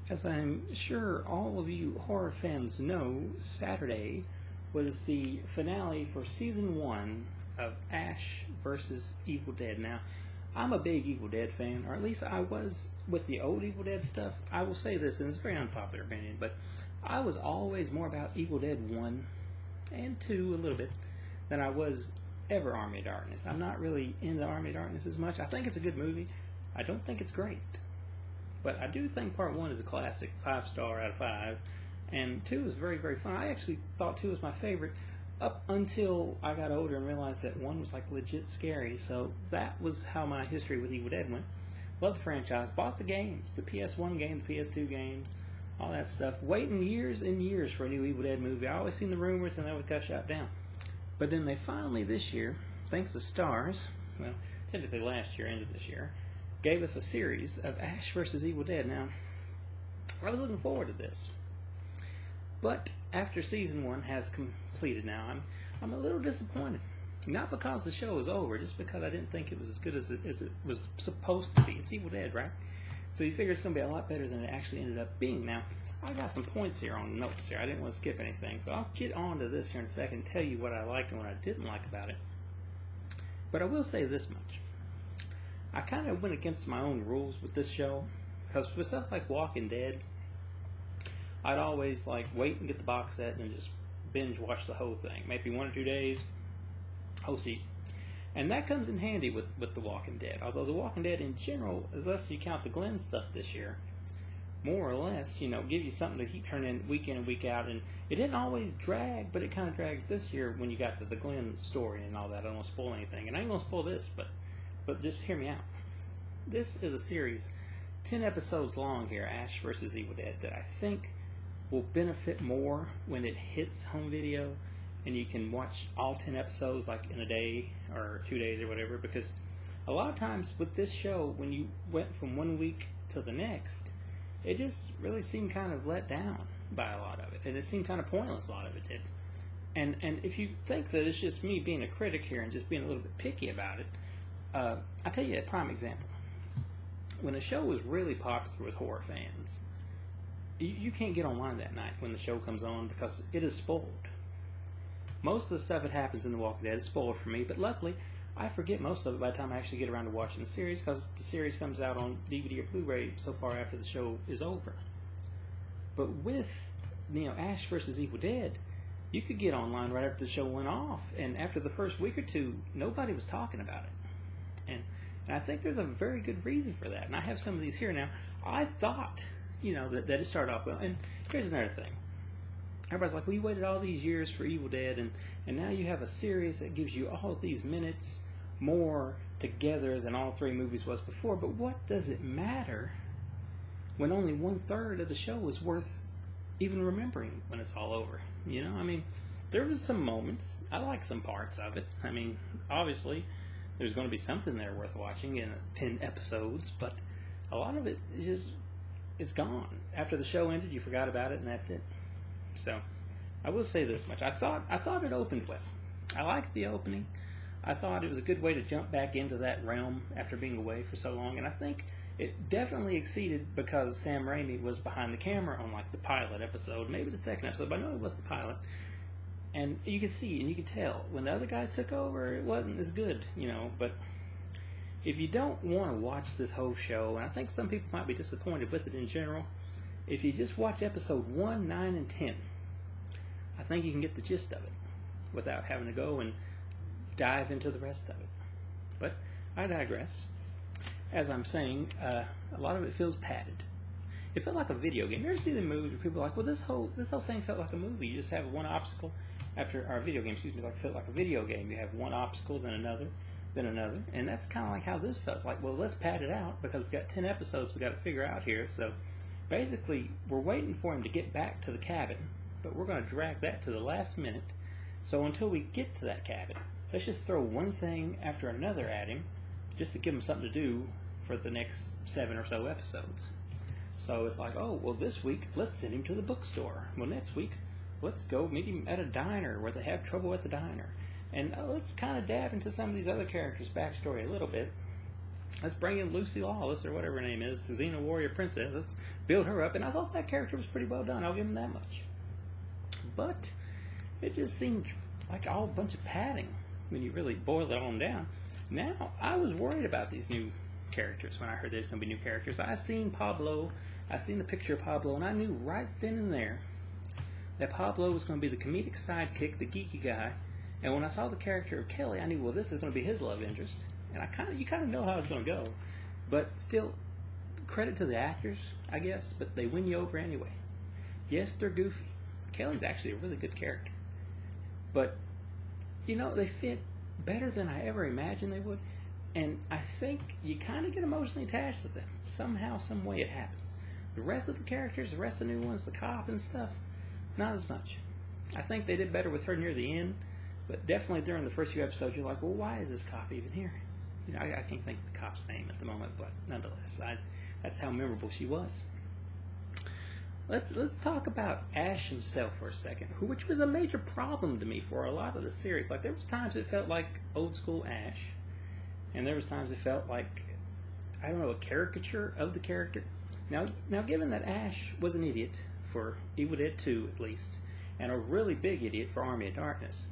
As I'm sure all of you horror fans know, Saturday was the finale for season 1 of Ash vs. Evil Dead. Now, I'm a big Evil Dead fan, or at least I was with the old Evil Dead stuff. I will say this, and it's a very unpopular opinion, but I was always more about Evil Dead 1 and 2 a little bit than I was ever Army of Darkness. I'm not really into Army of Darkness as much. I think it's a good movie. I don't think it's great. But I do think part 1 is a classic, 5-star out of 5. And 2 is very, very fun. I actually thought 2 was my favorite up until I got older and realized that 1 was like legit scary. So that was how my history with Evil Dead went. Loved the franchise, bought the games, the PS1 games, the PS2 games, all that stuff. Waiting years and years for a new Evil Dead movie. I always seen the rumors and they always got shot down. But then they finally this year, thanks to Stars, well, technically last year, ended this year, gave us a series of Ash vs. Evil Dead. Now, I was looking forward to this. But after season 1 has completed now, I'm a little disappointed. Not because the show is over, just because I didn't think it was as good as it was supposed to be. It's Evil Dead, right? So you figure it's going to be a lot better than it actually ended up being. Now, I got some points here on notes here. I didn't want to skip anything. So I'll get on to this here in a second and tell you what I liked and what I didn't like about it. But I will say this much. I kind of went against my own rules with this show, because with stuff like Walking Dead, I'd always like wait and get the box set and just binge watch the whole thing, maybe 1 or 2 days, whole season. And that comes in handy with The Walking Dead. Although The Walking Dead in general, unless you count the Glenn stuff this year, more or less, give you something to keep turning in week in and week out. And it didn't always drag, but it kind of dragged this year when you got to the Glenn story and all that. I don't want to spoil anything, and I ain't going to spoil this, but just hear me out. This is a series, 10 episodes long here, Ash vs. Evil Dead, that I think will benefit more when it hits home video and you can watch all 10 episodes like in a day or 2 days or whatever, because a lot of times with this show, when you went from 1 week to the next, it just really seemed kind of let down by a lot of it, and it seemed kind of pointless, a lot of it did. And if you think that it's just me being a critic here and just being a little bit picky about it, I'll tell you a prime example. When a show is really popular with horror fans, you can't get online that night when the show comes on because it is spoiled. Most of the stuff that happens in The Walking Dead is spoiled for me, but luckily I forget most of it by the time I actually get around to watching the series, because the series comes out on DVD or Blu-ray so far after the show is over. But with Ash vs. Evil Dead, you could get online right after the show went off, and after the first week or two, nobody was talking about it. And I think there's a very good reason for that. And I have some of these here now. I thought, that it started off well. And here's another thing. Everybody's like, well, you waited all these years for Evil Dead, and now you have a series that gives you all these minutes more together than all 3 movies was before. But what does it matter when only 1/3 of the show is worth even remembering when it's all over? There was some moments. I like some parts of it. Obviously, there's going to be something there worth watching in 10 episodes, but a lot of it is just, it's gone. After the show ended, you forgot about it, and that's it. So, I will say this much. I thought it opened well. I liked the opening. I thought it was a good way to jump back into that realm after being away for so long, and I think it definitely exceeded because Sam Raimi was behind the camera on like the pilot episode, maybe the second episode, but I know it was the pilot. And you can see and you can tell when the other guys took over, it wasn't as good, But if you don't want to watch this whole show, and I think some people might be disappointed with it in general, if you just watch episode 1, 9, and 10, I think you can get the gist of it without having to go and dive into the rest of it. But I digress. As I'm saying, a lot of it feels padded. It felt like a video game. You ever see the movies where people are like, well, this whole thing felt like a movie. You just have one obstacle after our video game. Felt like a video game. You have one obstacle, then another, and that's kind of like how this felt. It's like, well, let's pad it out because we've got 10 episodes we got to figure out here. So basically, we're waiting for him to get back to the cabin, but we're going to drag that to the last minute. So until we get to that cabin, let's just throw one thing after another at him, just to give him something to do for the next 7 or so episodes. So it's like, oh, well, this week, let's send him to the bookstore. Well, next week, let's go meet him at a diner where they have trouble at the diner. And let's kind of dab into some of these other characters' backstory a little bit. let's bring in Lucy Lawless or whatever her name is, Xena Warrior Princess. Let's build her up. And I thought that character was pretty well done. I'll give him that much. But it just seemed like all a bunch of padding when you really boil it all down. Now, I was worried about these new characters when I heard there's going to be new characters. I seen Pablo, I seen the picture of Pablo, and I knew right then and there that Pablo was going to be the comedic sidekick, the geeky guy. And when I saw the character of Kelly, I knew, well, this is going to be his love interest. And you kind of know how it's going to go. But still, credit to the actors, I guess, but they win you over anyway. Yes, they're goofy. Kelly's actually a really good character. But, you know, they fit better than I ever imagined they would. And I think you kind of get emotionally attached to them. Somehow, some way it happens. The rest of the characters, the rest of the new ones, the cop and stuff, not as much. I think they did better with her near the end. But definitely during the first few episodes, you're like, well, why is this cop even here? You know, I can't think of the cop's name at the moment, but nonetheless, that's how memorable she was. Let's talk about Ash himself for a second, which was a major problem to me for a lot of the series. Like, there was times it felt like old school Ash, and there was times it felt like, I don't know, a caricature of the character. Now, given that Ash was an idiot for Evil Dead 2 at least, and a really big idiot for Army of Darkness,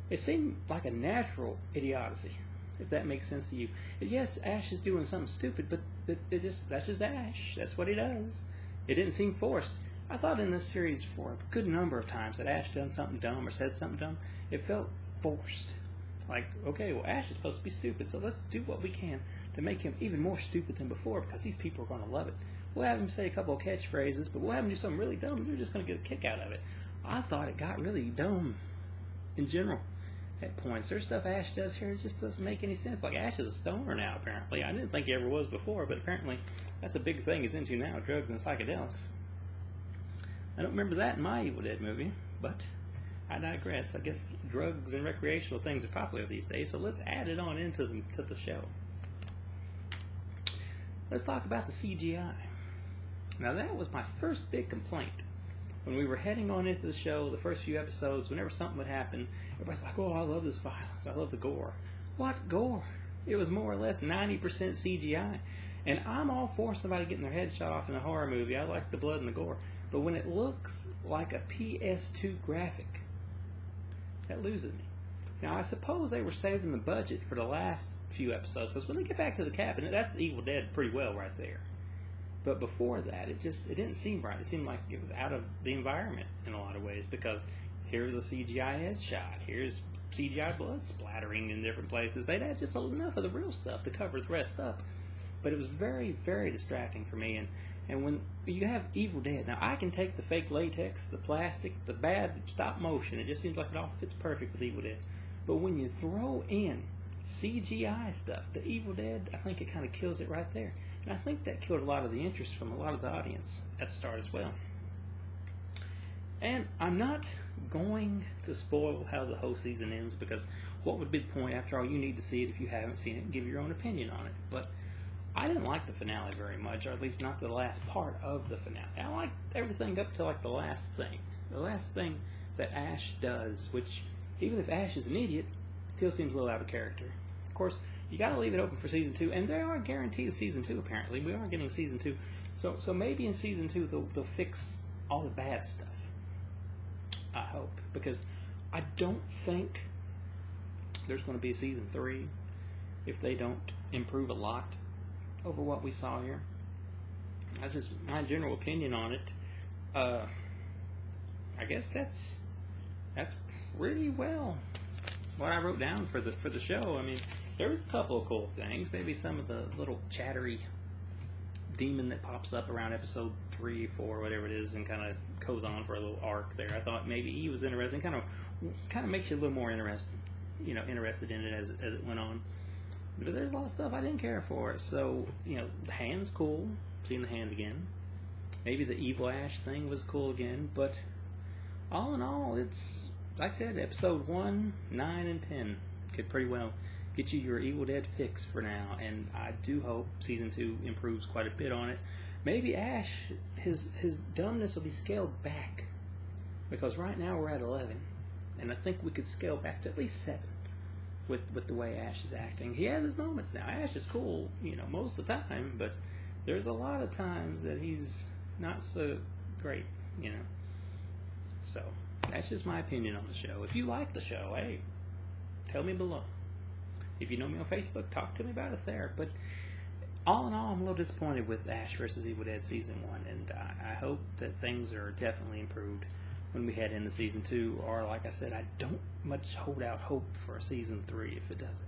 it seemed like a natural idiocy, if that makes sense to you. Yes, Ash is doing something stupid, but that's just Ash. That's what he does. It didn't seem forced. I thought in this series for a good number of times that Ash done something dumb or said something dumb. It felt forced. Like, okay, well, Ash is supposed to be stupid, so let's do what we can to make him even more stupid than before, because these people are going to love it. We'll have him say a couple of catchphrases, but we'll have him do something really dumb. They're just going to get a kick out of it. I thought it got really dumb in general at points. There's stuff Ash does here, it just doesn't make any sense. Like, Ash is a stoner now, apparently. I didn't think he ever was before, but apparently that's a big thing he's into now, drugs and psychedelics. I don't remember that in my Evil Dead movie, but I digress. I guess drugs and recreational things are popular these days, so let's add it on into the show. Let's talk about the CGI. Now, that was my first big complaint. When we were heading on into the show, the first few episodes, whenever something would happen, everybody's like, oh, I love this violence. I love the gore. What gore? It was more or less 90% CGI. And I'm all for somebody getting their head shot off in a horror movie. I like the blood and the gore. But when it looks like a PS2 graphic, that loses me. Now, I suppose they were saving the budget for the last few episodes, because when they get back to the cabin, that's Evil Dead pretty well right there. But before that, it didn't seem right. It seemed like it was out of the environment in a lot of ways, because here's a CGI headshot. Here's CGI blood splattering in different places. They'd had just enough of the real stuff to cover the rest up. But it was very, very distracting for me. And when you have Evil Dead, now I can take the fake latex, the plastic, the bad stop motion. It just seems like it all fits perfect with Evil Dead. But when you throw in CGI stuff, the Evil Dead, I think it kind of kills it right there. And I think that killed a lot of the interest from a lot of the audience at the start as well. And I'm not going to spoil how the whole season ends, because what would be the point? After all, you need to see it if you haven't seen it and give your own opinion on it. But I didn't like the finale very much, or at least not the last part of the finale. I liked everything up to like the last thing. The last thing that Ash does, which, even if Ash is an idiot, still seems a little out of character. Of course, you got to leave it open for season 2, and they are guaranteed a season 2. Apparently, we are getting season 2. So maybe in season 2 they'll fix all the bad stuff. I hope, because I don't think there's going to be a season 3 if they don't improve a lot over what we saw here. That's just my general opinion on it. I guess that's pretty well what I wrote down for the show. I mean, there was a couple of cool things. Maybe some of the little chattery demon that pops up around episode 3, 4, whatever it is, and kind of goes on for a little arc there. I thought maybe he was interesting. Kind of makes you a little more interested in it as it went on. But there's a lot of stuff I didn't care for. So, the hand's cool. Seeing the hand again. Maybe the evil Ash thing was cool again. But all in all, it's, like I said, episode 1, 9, and 10 could pretty well get you your Evil Dead fix for now. And I do hope season 2 improves quite a bit on it. Maybe Ash, his dumbness will be scaled back. Because right now we're at 11. And I think we could scale back to at least 7. with the way Ash is acting. He has his moments now. Ash is cool, most of the time, but there's a lot of times that he's not so great, So that's just my opinion on the show. If you like the show, hey, tell me below. If you know me on Facebook, talk to me about it there. But all in all, I'm a little disappointed with Ash vs. Evil Dead Season 1, and I hope that things are definitely improved when we head into Season 2, or like I said, I don't much hold out hope for Season 3 if it doesn't.